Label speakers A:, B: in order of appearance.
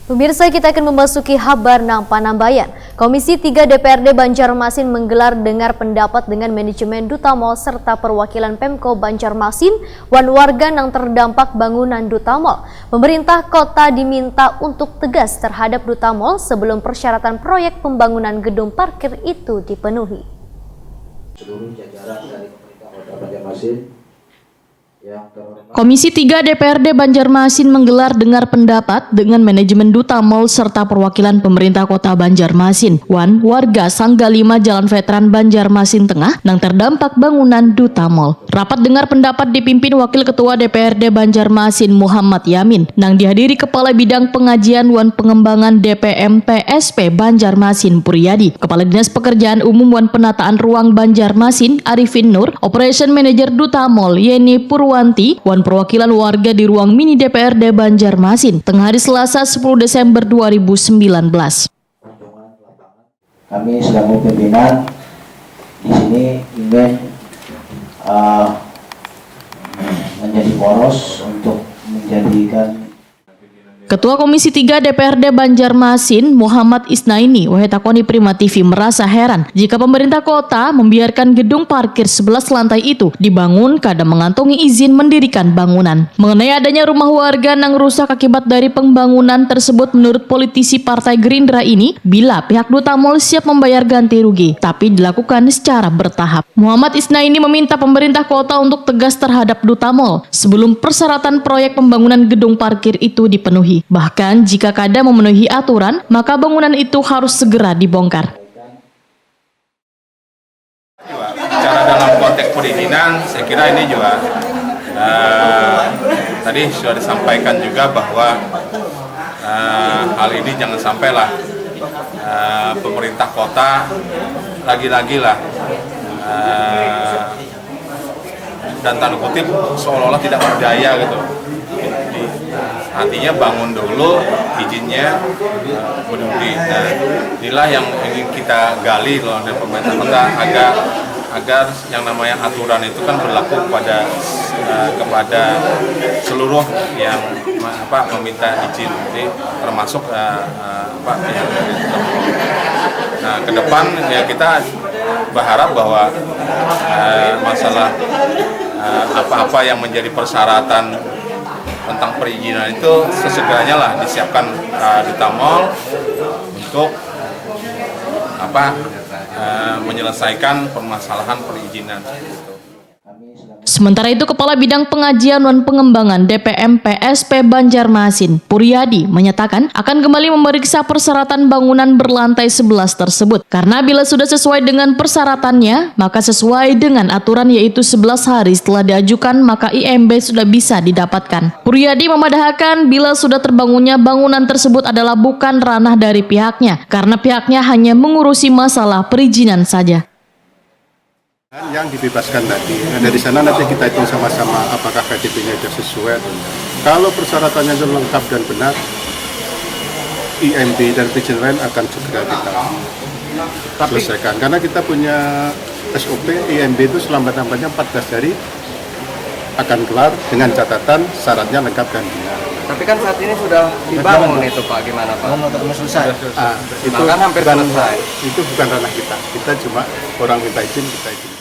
A: Pemirsa, kita akan memasuki kabar nang Panambayan. Komisi 3 DPRD Banjarmasin menggelar dengar pendapat dengan manajemen Duta Mall serta perwakilan Pemko Banjarmasin wan warga nang terdampak bangunan Duta Mall. Pemerintah kota diminta untuk tegas terhadap Duta Mall sebelum persyaratan proyek pembangunan gedung parkir itu dipenuhi.
B: Seluruh jajaran dari pemerintah Kota Banjarmasin.
C: Komisi 3 DPRD Banjarmasin menggelar dengar pendapat dengan manajemen Duta Mall serta perwakilan pemerintah kota Banjarmasin wan warga Sangga 5 Jalan Veteran Banjarmasin Tengah yang terdampak bangunan Duta Mall. Rapat dengar pendapat dipimpin Wakil Ketua DPRD Banjarmasin Muhammad Yamin yang dihadiri Kepala Bidang Pengajian wan Pengembangan DPM PSP Banjarmasin Puryadi, Kepala Dinas Pekerjaan Umum wan Penataan Ruang Banjarmasin Arifin Nur, Operation Manager Duta Mall Yeni Purwanti, wan perwakilan warga di ruang mini DPRD Banjarmasin tengah hari Selasa 10 Desember 2019.
B: Kami selaku pimpinan di sini ingin menjadi poros untuk menjadikan
C: Ketua Komisi 3 DPRD Banjarmasin Muhammad Isnaini Wahetakoni Prima TV merasa heran jika pemerintah kota membiarkan gedung parkir 11 lantai itu dibangun kadang mengantongi izin mendirikan bangunan. Mengenai adanya rumah warga yang rusak akibat dari pembangunan tersebut, menurut politisi Partai Gerindra ini, bila pihak Duta Mall siap membayar ganti rugi, tapi dilakukan secara bertahap. Muhammad Isnaini meminta pemerintah kota untuk tegas terhadap Duta Mall sebelum persyaratan proyek pembangunan gedung parkir itu dipenuhi. Bahkan jika kada memenuhi aturan, maka bangunan itu harus segera dibongkar.
D: Bicara dalam konteks perizinan, saya kira ini juga tadi sudah disampaikan juga bahwa hal ini jangan sampailah pemerintah kota lagi-lagi lah dan tanda kutip seolah-olah tidak berdaya gitu. Artinya bangun dulu, izinnya menunggu. Nah, inilah yang ingin kita gali loh dari pemerintah kota agar yang namanya aturan itu kan berlaku kepada seluruh yang meminta izin, jadi termasuk pihak. Nah, ke depan ya kita berharap bahwa masalah apa-apa yang menjadi persyaratan tentang perizinan itu sesegeranya lah disiapkan Duta Mall untuk menyelesaikan permasalahan perizinan.
C: Sementara itu, Kepala Bidang Pengajian dan Pengembangan DPM PSP Banjarmasin Puryadi menyatakan akan kembali memeriksa persyaratan bangunan berlantai 11 tersebut. Karena bila sudah sesuai dengan persyaratannya, maka sesuai dengan aturan yaitu 11 hari setelah diajukan maka IMB sudah bisa didapatkan. Puryadi memadahkan bila sudah terbangunnya bangunan tersebut adalah bukan ranah dari pihaknya, karena pihaknya hanya mengurusi masalah perizinan saja.
E: Yang dibebaskan tadi, dari sana nanti kita hitung sama-sama apakah KTP-nya sudah sesuai. Kalau persyaratannya itu lengkap dan benar, IMB dan perizinan lain akan segera kita selesaikan. Karena kita punya SOP, IMB itu selambat-lambatnya 14 hari akan kelar dengan catatan syaratnya lengkap dan benar.
F: Tapi kan saat ini sudah dibangun itu Pak, gimana Pak?
E: Selesai. Itu
F: kan hampir selesai.
E: Itu bukan ranah kita. Kita cuma orang minta izin, kita izin.